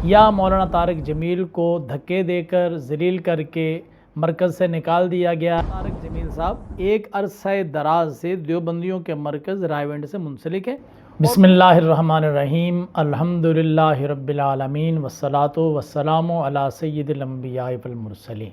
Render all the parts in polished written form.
یا مولانا طارق جمیل کو دھکے دے کر ذلیل کر کے مرکز سے نکال دیا گیا۔ طارق جمیل صاحب ایک عرصہ دراز سے دیوبندیوں کے مرکز رائیونڈ سے منسلک ہیں۔ بسم اللہ الرحمن الرحیم، الحمدللہ رب العالمین والصلاة والسلام علی سید الانبیاء والمرسلین۔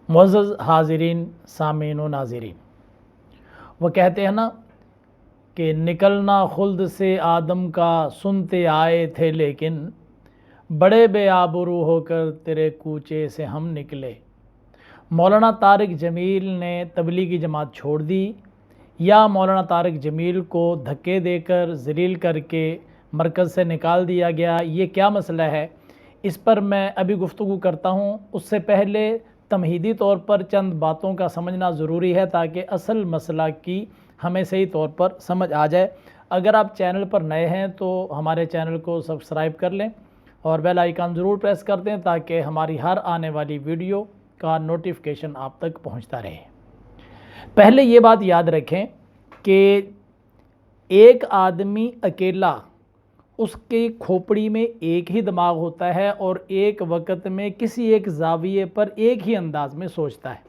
معزز حاضرین، سامعین و ناظرین، وہ کہتے ہیں نا کہ نکلنا خلد سے آدم کا سنتے آئے تھے، لیکن بڑے بے آبرو ہو کر تیرے کوچے سے ہم نکلے۔ مولانا طارق جمیل نے تبلیغی جماعت چھوڑ دی یا مولانا طارق جمیل کو دھکے دے کر ذلیل کر کے مرکز سے نکال دیا گیا، یہ کیا مسئلہ ہے؟ اس پر میں ابھی گفتگو کرتا ہوں۔ اس سے پہلے تمہیدی طور پر چند باتوں کا سمجھنا ضروری ہے تاکہ اصل مسئلہ کی ہمیں صحیح طور پر سمجھ آ جائے۔ اگر آپ چینل پر نئے ہیں تو ہمارے چینل کو سبسکرائب کر لیں اور بیل آئیکن ضرور پریس کر دیں تاکہ ہماری ہر آنے والی ویڈیو کا نوٹیفیکیشن آپ تک پہنچتا رہے۔ پہلے یہ بات یاد رکھیں کہ ایک آدمی اکیلا، اس کی کھوپڑی میں ایک ہی دماغ ہوتا ہے اور ایک وقت میں کسی ایک زاویے پر ایک ہی انداز میں سوچتا ہے۔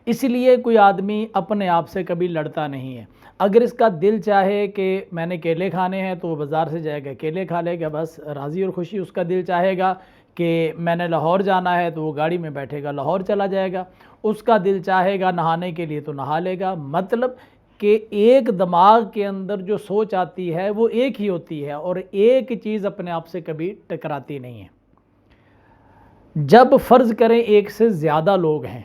اس لیے کوئی آدمی اپنے آپ سے کبھی لڑتا نہیں ہے۔ اگر اس کا دل چاہے کہ میں نے کیلے کھانے ہیں تو وہ بازار سے جائے گا، کیلے کھا لے گا، بس راضی اور خوشی۔ اس کا دل چاہے گا کہ میں نے لاہور جانا ہے تو وہ گاڑی میں بیٹھے گا، لاہور چلا جائے گا۔ اس کا دل چاہے گا نہانے کے لیے تو نہا لے گا۔ مطلب کہ ایک دماغ کے اندر جو سوچ آتی ہے وہ ایک ہی ہوتی ہے اور ایک چیز اپنے آپ سے کبھی ٹکراتی نہیں ہے۔ جب فرض کریں ایک سے زیادہ لوگ ہیں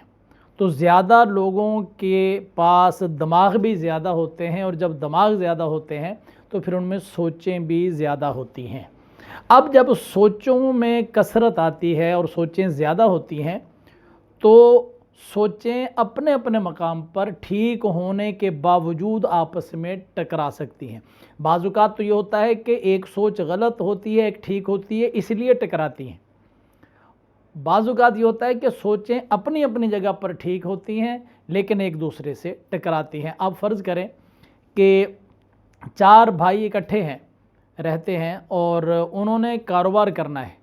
تو زیادہ لوگوں کے پاس دماغ بھی زیادہ ہوتے ہیں، اور جب دماغ زیادہ ہوتے ہیں تو پھر ان میں سوچیں بھی زیادہ ہوتی ہیں۔ اب جب سوچوں میں کثرت آتی ہے اور سوچیں زیادہ ہوتی ہیں تو سوچیں اپنے اپنے مقام پر ٹھیک ہونے کے باوجود آپس میں ٹکرا سکتی ہیں۔ بعض اوقات تو یہ ہوتا ہے کہ ایک سوچ غلط ہوتی ہے، ایک ٹھیک ہوتی ہے، اس لیے ٹکراتی ہیں۔ بعض اوقات یہ ہوتا ہے کہ سوچیں اپنی اپنی جگہ پر ٹھیک ہوتی ہیں لیکن ایک دوسرے سے ٹکراتی ہیں۔ آپ فرض کریں کہ چار بھائی اکٹھے ہیں، رہتے ہیں اور انہوں نے کاروبار کرنا ہے،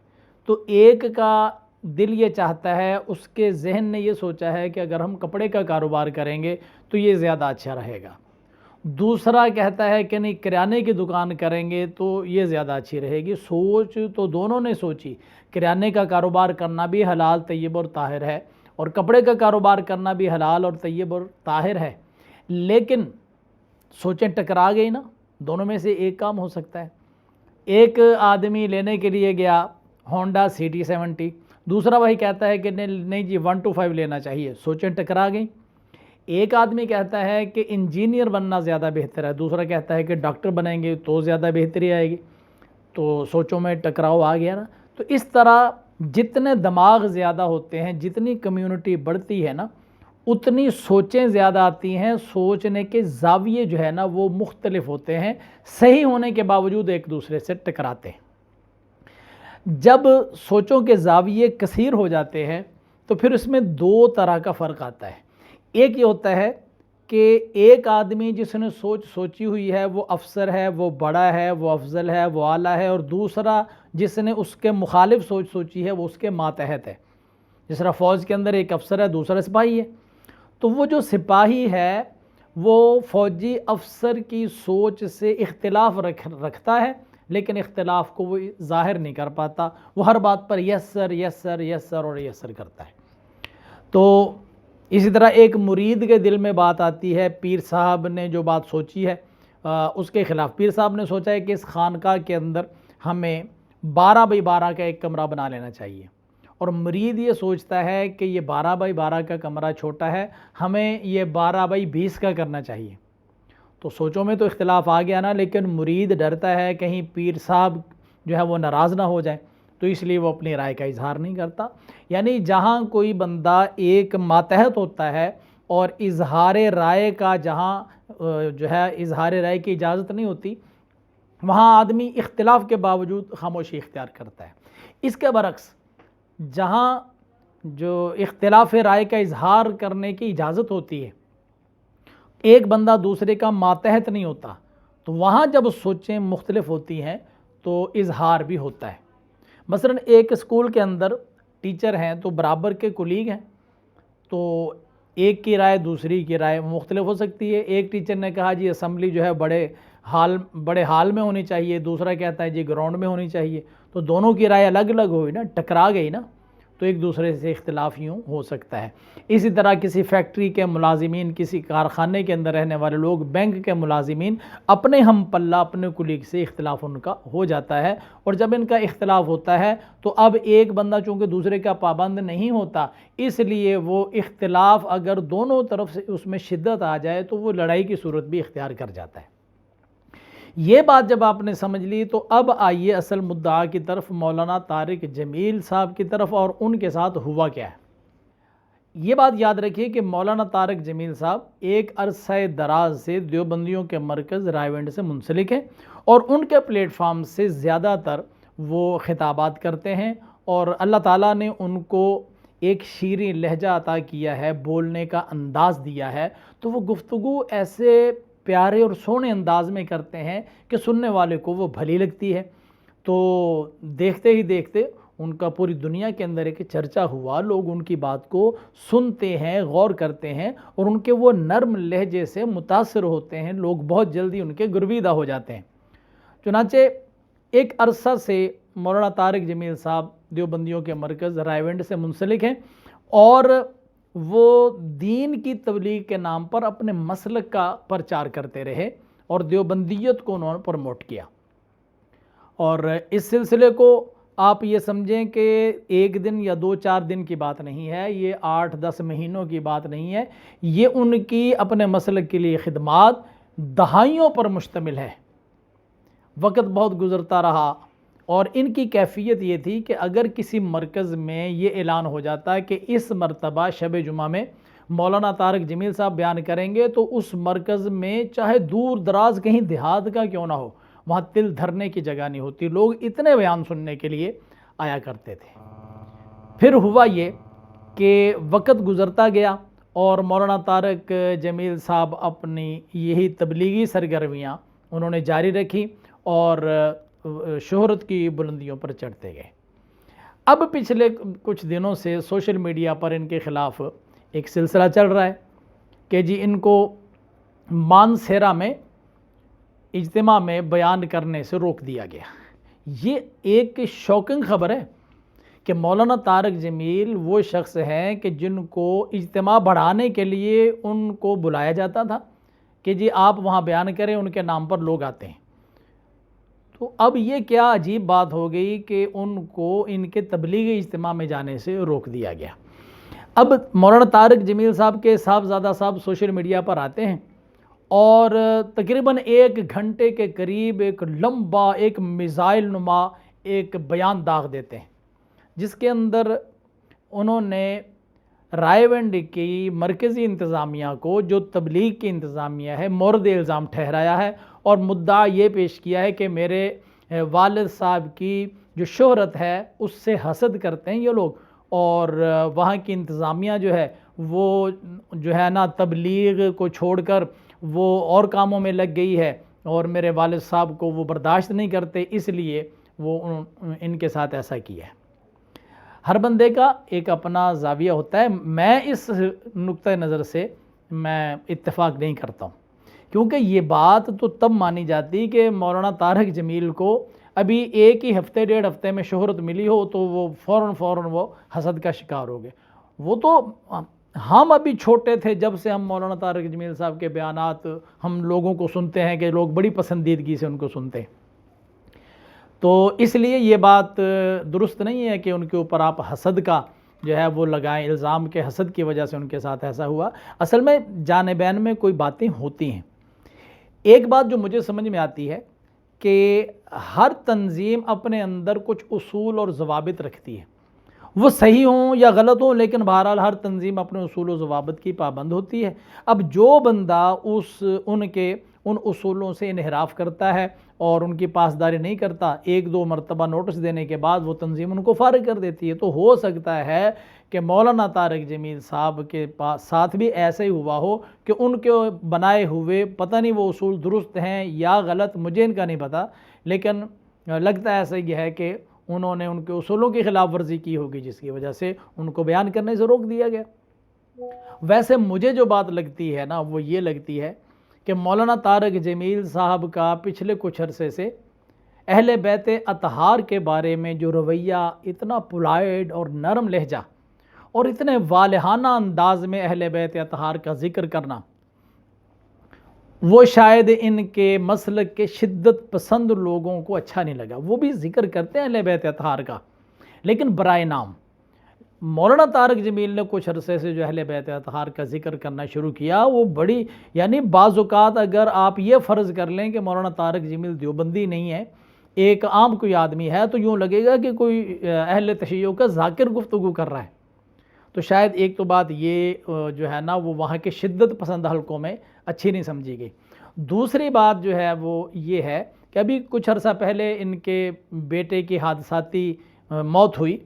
تو ایک کا دل یہ چاہتا ہے، اس کے ذہن نے یہ سوچا ہے کہ اگر ہم کپڑے کا کاروبار کریں گے تو یہ زیادہ اچھا رہے گا۔ دوسرا کہتا ہے کہ نہیں، کرانے کی دکان کریں گے تو یہ زیادہ اچھی رہے گی۔ سوچ تو دونوں نے سوچی، کرانے کا کاروبار کرنا بھی حلال، طیب اور طاہر ہے، اور کپڑے کا کاروبار کرنا بھی حلال اور طیب اور طاہر ہے، لیکن سوچیں ٹکرا گئی نا۔ دونوں میں سے ایک کام ہو سکتا ہے۔ ایک آدمی لینے کے لیے گیا ہونڈا CT70، دوسرا وہی کہتا ہے کہ نہیں جی 125 لینا چاہیے، سوچیں ٹکرا گئی۔ ایک آدمی کہتا ہے کہ انجینئر بننا زیادہ بہتر ہے، دوسرا کہتا ہے کہ ڈاکٹر بنیں گے تو زیادہ بہتری آئے گی، تو سوچوں میں ٹکراؤ آ گیا نا۔ تو اس طرح جتنے دماغ زیادہ ہوتے ہیں، جتنی کمیونٹی بڑھتی ہے نا، اتنی سوچیں زیادہ آتی ہیں، سوچنے کے زاویے جو ہے نا وہ مختلف ہوتے ہیں، صحیح ہونے کے باوجود ایک دوسرے سے ٹکراتے ہیں۔ جب سوچوں کے زاویے کثیر ہو جاتے ہیں تو پھر اس میں دو طرح کا فرق آتا ہے۔ ایک یہ ہوتا ہے کہ ایک آدمی جس نے سوچی ہوئی ہے وہ افسر ہے، وہ بڑا ہے، وہ افضل ہے، وہ اعلیٰ ہے، اور دوسرا جس نے اس کے مخالف سوچی ہے وہ اس کے ماتحت ہے۔ جس طرح فوج کے اندر ایک افسر ہے، دوسرا سپاہی ہے، تو وہ جو سپاہی ہے وہ فوجی افسر کی سوچ سے اختلاف رکھتا ہے، لیکن اختلاف کو وہ ظاہر نہیں کر پاتا، وہ ہر بات پر یس سر یس سر یس سر اور یس سر کرتا ہے۔ تو اسی طرح ایک مرید کے دل میں بات آتی ہے، پیر صاحب نے جو بات سوچی ہے اس کے خلاف۔ پیر صاحب نے سوچا ہے کہ اس خانقاہ کے اندر ہمیں 12x12 کا ایک کمرہ بنا لینا چاہیے، اور مرید یہ سوچتا ہے کہ یہ 12x12 کا کمرہ چھوٹا ہے، ہمیں یہ 12x20 کا کرنا چاہیے۔ تو سوچوں میں تو اختلاف آ گیا نا، لیکن مرید ڈرتا ہے کہیں پیر صاحب جو ہے وہ ناراض نہ ہو جائیں، تو اس لیے وہ اپنی رائے کا اظہار نہیں کرتا۔ یعنی جہاں کوئی بندہ ایک ماتحت ہوتا ہے اور اظہار رائے کا جہاں جو ہے اظہار رائے کی اجازت نہیں ہوتی، وہاں آدمی اختلاف کے باوجود خاموشی اختیار کرتا ہے۔ اس کے برعکس جہاں جو اختلاف رائے کا اظہار کرنے کی اجازت ہوتی ہے، ایک بندہ دوسرے کا ماتحت نہیں ہوتا، تو وہاں جب سوچیں مختلف ہوتی ہیں تو اظہار بھی ہوتا ہے۔ مثلا ایک اسکول کے اندر ٹیچر ہیں تو برابر کے کولیگ ہیں، تو ایک کی رائے دوسری کی رائے مختلف ہو سکتی ہے۔ ایک ٹیچر نے کہا جی اسمبلی جو ہے بڑے ہال میں ہونی چاہیے، دوسرا کہتا ہے جی گراؤنڈ میں ہونی چاہیے، تو دونوں کی رائے الگ الگ ہوئی نا، ٹکرا گئی نا، تو ایک دوسرے سے اختلاف یوں ہو سکتا ہے۔ اسی طرح کسی فیکٹری کے ملازمین، کسی کارخانے کے اندر رہنے والے لوگ، بینک کے ملازمین، اپنے ہم پلہ اپنے کولیگ سے اختلاف ان کا ہو جاتا ہے، اور جب ان کا اختلاف ہوتا ہے تو اب ایک بندہ چونکہ دوسرے کا پابند نہیں ہوتا، اس لیے وہ اختلاف اگر دونوں طرف سے اس میں شدت آ جائے تو وہ لڑائی کی صورت بھی اختیار کر جاتا ہے۔ یہ بات جب آپ نے سمجھ لی تو اب آئیے اصل مدعا کی طرف، مولانا طارق جمیل صاحب کی طرف، اور ان کے ساتھ ہوا کیا ہے۔ یہ بات یاد رکھیے کہ مولانا طارق جمیل صاحب ایک عرصہ دراز سے دیوبندیوں کے مرکز رائیونڈ سے منسلک ہیں، اور ان کے پلیٹ فارم سے زیادہ تر وہ خطابات کرتے ہیں، اور اللہ تعالیٰ نے ان کو ایک شیریں لہجہ عطا کیا ہے، بولنے کا انداز دیا ہے، تو وہ گفتگو ایسے پیارے اور سونے انداز میں کرتے ہیں کہ سننے والے کو وہ بھلی لگتی ہے۔ تو دیکھتے ہی دیکھتے ان کا پوری دنیا کے اندر ایک چرچا ہوا، لوگ ان کی بات کو سنتے ہیں، غور کرتے ہیں، اور ان کے وہ نرم لہجے سے متاثر ہوتے ہیں، لوگ بہت جلدی ان کے گرویدہ ہو جاتے ہیں۔ چنانچہ ایک عرصہ سے مولانا طارق جمیل صاحب دیوبندیوں کے مرکز رائیونڈ سے منسلک ہیں، اور وہ دین کی تبلیغ کے نام پر اپنے مسلک کا پرچار کرتے رہے، اور دیوبندیت کو انہوں نے پروموٹ کیا۔ اور اس سلسلے کو آپ یہ سمجھیں کہ ایک دن یا 2-4 دن کی بات نہیں ہے، یہ 8-10 مہینوں کی بات نہیں ہے، یہ ان کی اپنے مسلک کے لیے خدمات دہائیوں پر مشتمل ہے۔ وقت بہت گزرتا رہا، اور ان کی کیفیت یہ تھی کہ اگر کسی مرکز میں یہ اعلان ہو جاتا ہے کہ اس مرتبہ شب جمعہ میں مولانا طارق جمیل صاحب بیان کریں گے، تو اس مرکز میں چاہے دور دراز کہیں دیہات کا کیوں نہ ہو، وہاں تل دھرنے کی جگہ نہیں ہوتی، لوگ اتنے بیان سننے کے لیے آیا کرتے تھے۔ پھر ہوا یہ کہ وقت گزرتا گیا، اور مولانا طارق جمیل صاحب اپنی یہی تبلیغی سرگرمیاں انہوں نے جاری رکھی، اور شہرت کی بلندیوں پر چڑھتے گئے۔ اب پچھلے کچھ دنوں سے سوشل میڈیا پر ان کے خلاف ایک سلسلہ چل رہا ہے کہ جی ان کو مانسہرہ میں اجتماع میں بیان کرنے سے روک دیا گیا۔ یہ ایک شوکنگ خبر ہے کہ مولانا طارق جمیل وہ شخص ہیں کہ جن کو اجتماع بڑھانے کے لیے ان کو بلایا جاتا تھا کہ جی آپ وہاں بیان کریں، ان کے نام پر لوگ آتے ہیں۔ تو اب یہ کیا عجیب بات ہو گئی کہ ان کو ان کے تبلیغی اجتماع میں جانے سے روک دیا گیا۔ اب مولانا طارق جمیل صاحب کے صاحبزادہ صاحب سوشل میڈیا پر آتے ہیں، اور تقریباً 1 گھنٹے کے قریب ایک لمبا، ایک میزائل نما ایک بیان داغ دیتے ہیں، جس کے اندر انہوں نے رائیونڈ کی مرکزی انتظامیہ کو، جو تبلیغ کی انتظامیہ ہے، مورد الزام ٹھہرایا ہے، اور مدعا یہ پیش کیا ہے کہ میرے والد صاحب کی جو شہرت ہے اس سے حسد کرتے ہیں یہ لوگ، اور وہاں کی انتظامیہ جو ہے وہ جو ہے نا تبلیغ کو چھوڑ کر وہ اور کاموں میں لگ گئی ہے، اور میرے والد صاحب کو وہ برداشت نہیں کرتے، اس لیے وہ ان کے ساتھ ایسا کیا ہے۔ ہر بندے کا ایک اپنا زاویہ ہوتا ہے، میں اس نقطہ نظر سے میں اتفاق نہیں کرتا ہوں، کیونکہ یہ بات تو تب مانی جاتی کہ مولانا طارق جمیل کو ابھی 1 ہی ہفتے 1.5 ہفتے میں شہرت ملی ہو تو وہ فوراً وہ حسد کا شکار ہو گئے۔ وہ تو ہم ابھی چھوٹے تھے جب سے ہم مولانا طارق جمیل صاحب کے بیانات ہم لوگوں کو سنتے ہیں کہ لوگ بڑی پسندیدگی سے ان کو سنتے ہیں، تو اس لیے یہ بات درست نہیں ہے کہ ان کے اوپر آپ حسد کا جو ہے وہ لگائیں الزام، کہ حسد کی وجہ سے ان کے ساتھ ایسا ہوا۔ اصل میں جانبین میں کوئی باتیں ہوتی ہیں۔ ایک بات جو مجھے سمجھ میں آتی ہے کہ ہر تنظیم اپنے اندر کچھ اصول اور ضوابط رکھتی ہے، وہ صحیح ہوں یا غلط ہوں، لیکن بہرحال ہر تنظیم اپنے اصول و ضوابط کی پابند ہوتی ہے۔ اب جو بندہ ان اصولوں سے انحراف کرتا ہے اور ان کی پاسداری نہیں کرتا، 1-2 مرتبہ نوٹس دینے کے بعد وہ تنظیم ان کو فارغ کر دیتی ہے۔ تو ہو سکتا ہے کہ مولانا طارق جمیل صاحب کے ساتھ بھی ایسا ہی ہوا ہو کہ ان کے بنائے ہوئے، پتہ نہیں وہ اصول درست ہیں یا غلط، مجھے ان کا نہیں پتہ، لیکن لگتا ہے ایسا یہ ہے کہ انہوں نے ان کے اصولوں کی خلاف ورزی کی ہوگی، جس کی وجہ سے ان کو بیان کرنے سے روک دیا گیا۔ ویسے مجھے جو بات لگتی ہے نا وہ یہ لگتی ہے کہ مولانا طارق جمیل صاحب کا پچھلے کچھ عرصے سے اہل بیت اطہار کے بارے میں جو رویہ اتنا پولائٹ اور نرم لہجہ اور اتنے والہانہ انداز میں اہل بیت اطہار کا ذکر کرنا، وہ شاید ان کے مسلک کے شدت پسند لوگوں کو اچھا نہیں لگا۔ وہ بھی ذکر کرتے ہیں اہل بیت اطہار کا، لیکن برائے نام۔ مولانا طارق جمیل نے کچھ عرصے سے جو اہل بیت اطہار کا ذکر کرنا شروع کیا، وہ بڑی یعنی بعض اوقات اگر آپ یہ فرض کر لیں کہ مولانا طارق جمیل دیوبندی نہیں ہے، ایک عام کوئی آدمی ہے، تو یوں لگے گا کہ کوئی اہل تشیع کا ذاکر گفتگو کر رہا ہے۔ تو شاید ایک تو بات یہ جو ہے نا وہ وہاں کے شدت پسند حلقوں میں اچھی نہیں سمجھی گئی۔ دوسری بات جو ہے وہ یہ ہے کہ ابھی کچھ عرصہ پہلے ان کے بیٹے کی حادثاتی موت ہوئی،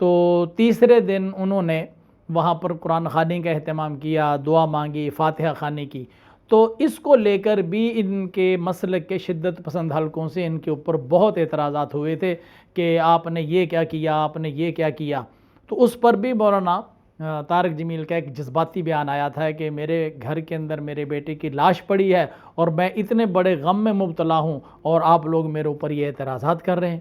تو تیسرے دن انہوں نے وہاں پر قرآن خوانی کا اہتمام کیا، دعا مانگی، فاتحہ خوانی کی۔ تو اس کو لے کر بھی ان کے مسلک کے شدت پسند حلقوں سے ان کے اوپر بہت اعتراضات ہوئے تھے کہ آپ نے یہ کیا کیا، آپ نے یہ کیا کیا۔ تو اس پر بھی مولانا طارق جمیل کا ایک جذباتی بیان آیا تھا کہ میرے گھر کے اندر میرے بیٹے کی لاش پڑی ہے اور میں اتنے بڑے غم میں مبتلا ہوں اور آپ لوگ میرے اوپر یہ اعتراضات کر رہے ہیں۔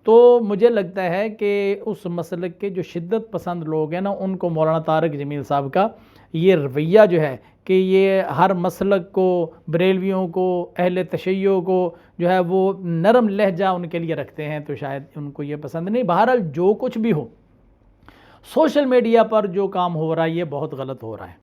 تو مجھے لگتا ہے کہ اس مسلک کے جو شدت پسند لوگ ہیں نا، ان کو مولانا طارق جمیل صاحب کا یہ رویہ جو ہے کہ یہ ہر مسلک کو، بریلویوں کو، اہل تشیع کو جو ہے وہ نرم لہجہ ان کے لیے رکھتے ہیں، تو شاید ان کو یہ پسند نہیں۔ بہرحال جو کچھ بھی ہو، سوشل میڈیا پر جو کام ہو رہا ہے یہ بہت غلط ہو رہا ہے۔